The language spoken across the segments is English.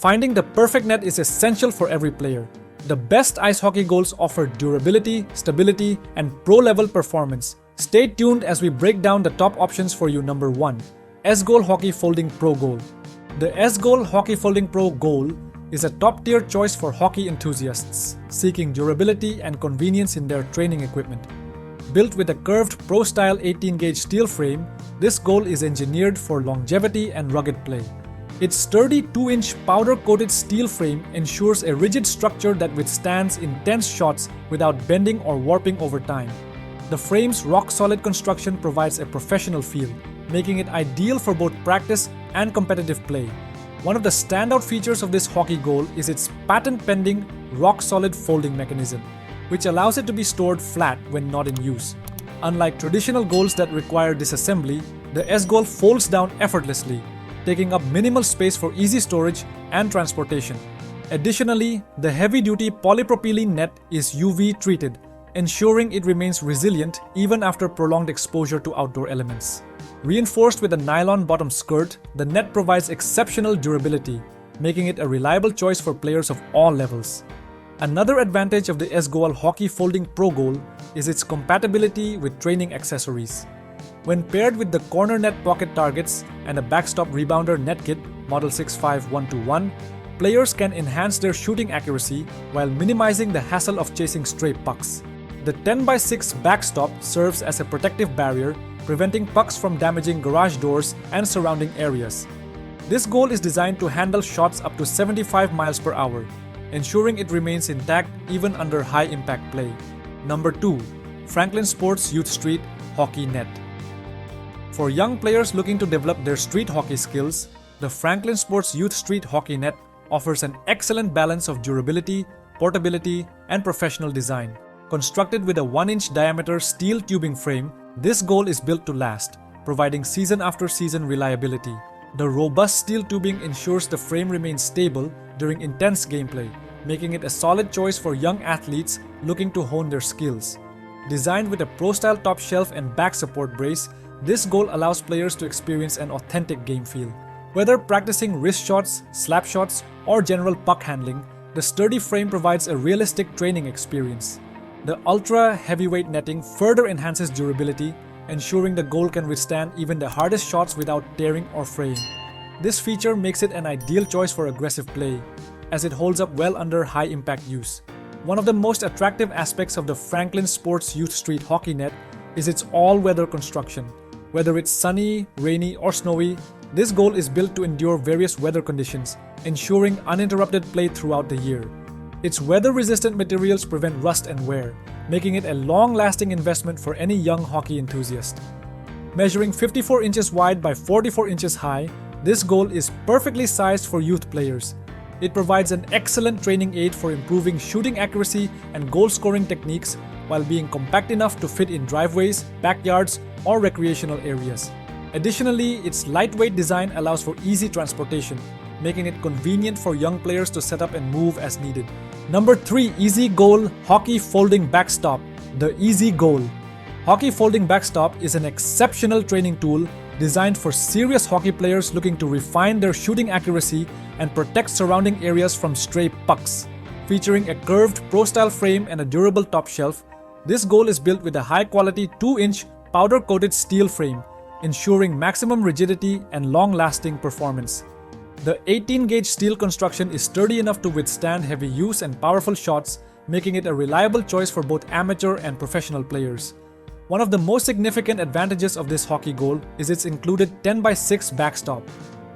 Finding the perfect net is essential for every player. The best ice hockey goals offer durability, stability, and pro-level performance. Stay tuned as we break down the top options for you. Number 1. Ezgoal Hockey Folding Pro Goal. The Ezgoal Hockey Folding Pro Goal is a top-tier choice for hockey enthusiasts seeking durability and convenience in their training equipment. Built with a curved pro-style 18-gauge steel frame, this goal is engineered for longevity and rugged play. Its sturdy 2-inch powder-coated steel frame ensures a rigid structure that withstands intense shots without bending or warping over time. The frame's rock-solid construction provides a professional feel, making it ideal for both practice and competitive play. One of the standout features of this hockey goal is its patent-pending rock-solid folding mechanism, which allows it to be stored flat when not in use. Unlike traditional goals that require disassembly, the Ezgoal folds down effortlessly, taking up minimal space for easy storage and transportation. Additionally, the heavy-duty polypropylene net is UV treated, ensuring it remains resilient even after prolonged exposure to outdoor elements. Reinforced with a nylon bottom skirt, the net provides exceptional durability, making it a reliable choice for players of all levels. Another advantage of the Ezgoal Hockey Folding Pro Goal is its compatibility with training accessories. When paired with the corner net pocket targets and a Backstop rebounder net kit Model 65121, players can enhance their shooting accuracy while minimizing the hassle of chasing stray pucks. The 10x6 Backstop serves as a protective barrier, preventing pucks from damaging garage doors and surrounding areas. This goal is designed to handle shots up to 75 miles per hour, ensuring it remains intact even under high-impact play. Number 2. Franklin Sports Youth Street Hockey Net. For young players looking to develop their street hockey skills, the Franklin Sports Youth Street Hockey Net offers an excellent balance of durability, portability, and professional design. Constructed with a 1-inch diameter steel tubing frame, this goal is built to last, providing season-after-season reliability. The robust steel tubing ensures the frame remains stable during intense gameplay, making it a solid choice for young athletes looking to hone their skills. Designed with a pro-style top shelf and back support brace, this goal allows players to experience an authentic game feel. Whether practicing wrist shots, slap shots, or general puck handling, the sturdy frame provides a realistic training experience. The ultra-heavyweight netting further enhances durability, ensuring the goal can withstand even the hardest shots without tearing or fraying. This feature makes it an ideal choice for aggressive play, as it holds up well under high-impact use. One of the most attractive aspects of the Franklin Sports Youth Street Hockey Net is its all-weather construction. Whether it's sunny, rainy, or snowy, this goal is built to endure various weather conditions, ensuring uninterrupted play throughout the year. Its weather-resistant materials prevent rust and wear, making it a long-lasting investment for any young hockey enthusiast. Measuring 54 inches wide by 44 inches high, this goal is perfectly sized for youth players. It provides an excellent training aid for improving shooting accuracy and goal-scoring techniques while being compact enough to fit in driveways, backyards, or recreational areas. Additionally, its lightweight design allows for easy transportation, making it convenient for young players to set up and move as needed. Number 3. Ezgoal Hockey Folding Backstop. The Ezgoal Hockey Folding Backstop is an exceptional training tool designed for serious hockey players looking to refine their shooting accuracy and protect surrounding areas from stray pucks. Featuring a curved pro-style frame and a durable top shelf, this goal is built with a high-quality 2-inch powder-coated steel frame, ensuring maximum rigidity and long-lasting performance. The 18-gauge steel construction is sturdy enough to withstand heavy use and powerful shots, making it a reliable choice for both amateur and professional players. One of the most significant advantages of this hockey goal is its included 10x6 Backstop.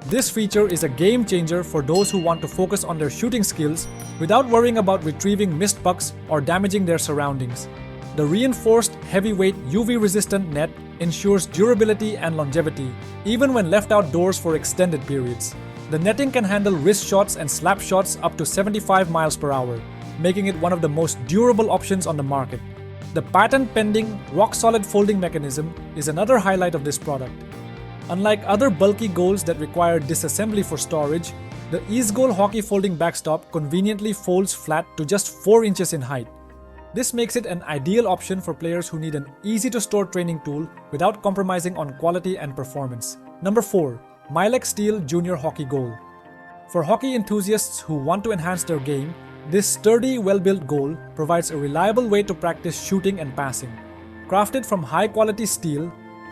This feature is a game changer for those who want to focus on their shooting skills without worrying about retrieving missed pucks or damaging their surroundings. The reinforced, heavyweight, UV-resistant net ensures durability and longevity, even when left outdoors for extended periods. The netting can handle wrist shots and slap shots up to 75 miles per hour, making it one of the most durable options on the market. The patent-pending, rock-solid folding mechanism is another highlight of this product. Unlike other bulky goals that require disassembly for storage, the Ezgoal Hockey Folding Backstop conveniently folds flat to just 4 inches in height. This makes it an ideal option for players who need an easy-to-store training tool without compromising on quality and performance. Number 4. Mylec Steel Junior Hockey Goal. For hockey enthusiasts who want to enhance their game, this sturdy, well-built goal provides a reliable way to practice shooting and passing. Crafted from high-quality steel,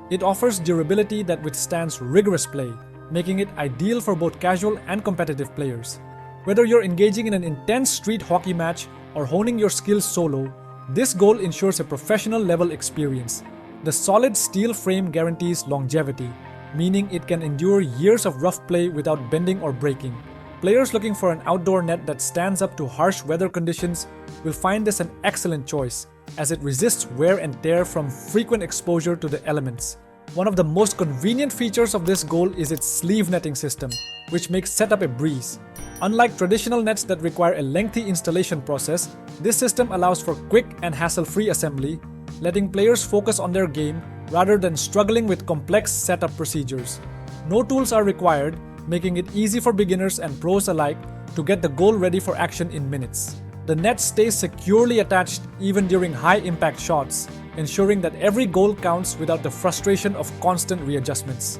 it offers durability that withstands rigorous play, making it ideal for both casual and competitive players. Whether you're engaging in an intense street hockey match or honing your skills solo, this goal ensures a professional-level experience. The solid steel frame guarantees longevity, meaning it can endure years of rough play without bending or breaking. Players looking for an outdoor net that stands up to harsh weather conditions will find this an excellent choice, as it resists wear and tear from frequent exposure to the elements. One of the most convenient features of this goal is its sleeve netting system, which makes setup a breeze. Unlike traditional nets that require a lengthy installation process, this system allows for quick and hassle-free assembly, letting players focus on their game rather than struggling with complex setup procedures. No tools are required, making it easy for beginners and pros alike to get the goal ready for action in minutes. The net stays securely attached even during high-impact shots, ensuring that every goal counts without the frustration of constant readjustments.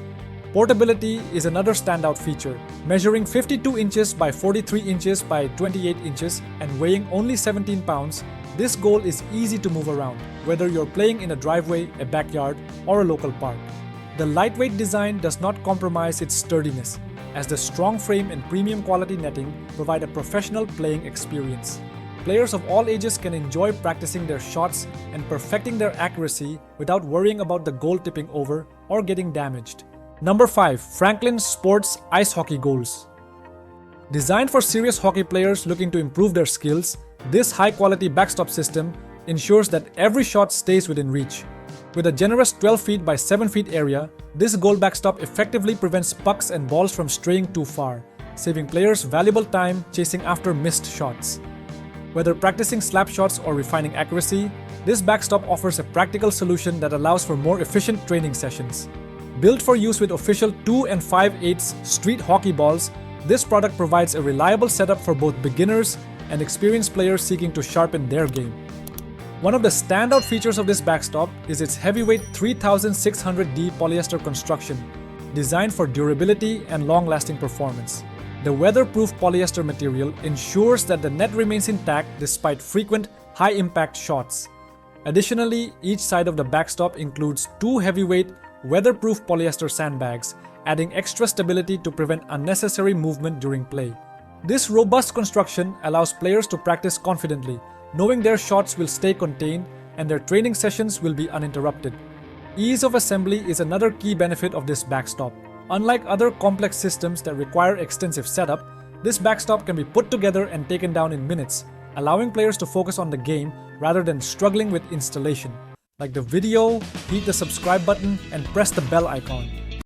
Portability is another standout feature. Measuring 52 inches by 43 inches by 28 inches and weighing only 17 pounds, this goal is easy to move around, whether you're playing in a driveway, a backyard, or a local park. The lightweight design does not compromise its sturdiness, as the strong frame and premium quality netting provide a professional playing experience. Players of all ages can enjoy practicing their shots and perfecting their accuracy without worrying about the goal tipping over or getting damaged. Number 5. Franklin Sports Ice Hockey Goals. Designed for serious hockey players looking to improve their skills, this high-quality backstop system ensures that every shot stays within reach. With a generous 12 feet by 7 feet area, this goal backstop effectively prevents pucks and balls from straying too far, saving players valuable time chasing after missed shots. Whether practicing slap shots or refining accuracy, this backstop offers a practical solution that allows for more efficient training sessions. Built for use with official 2 5/8 street hockey balls, this product provides a reliable setup for both beginners and experienced players seeking to sharpen their game. One of the standout features of this backstop is its heavyweight 3600D polyester construction, designed for durability and long-lasting performance. The weatherproof polyester material ensures that the net remains intact despite frequent high-impact shots. Additionally, each side of the backstop includes 2 heavyweight, weatherproof polyester sandbags, adding extra stability to prevent unnecessary movement during play. This robust construction allows players to practice confidently, knowing their shots will stay contained and their training sessions will be uninterrupted. Ease of assembly is another key benefit of this backstop. Unlike other complex systems that require extensive setup, this backstop can be put together and taken down in minutes, allowing players to focus on the game rather than struggling with installation. Like the video, hit the subscribe button and press the bell icon.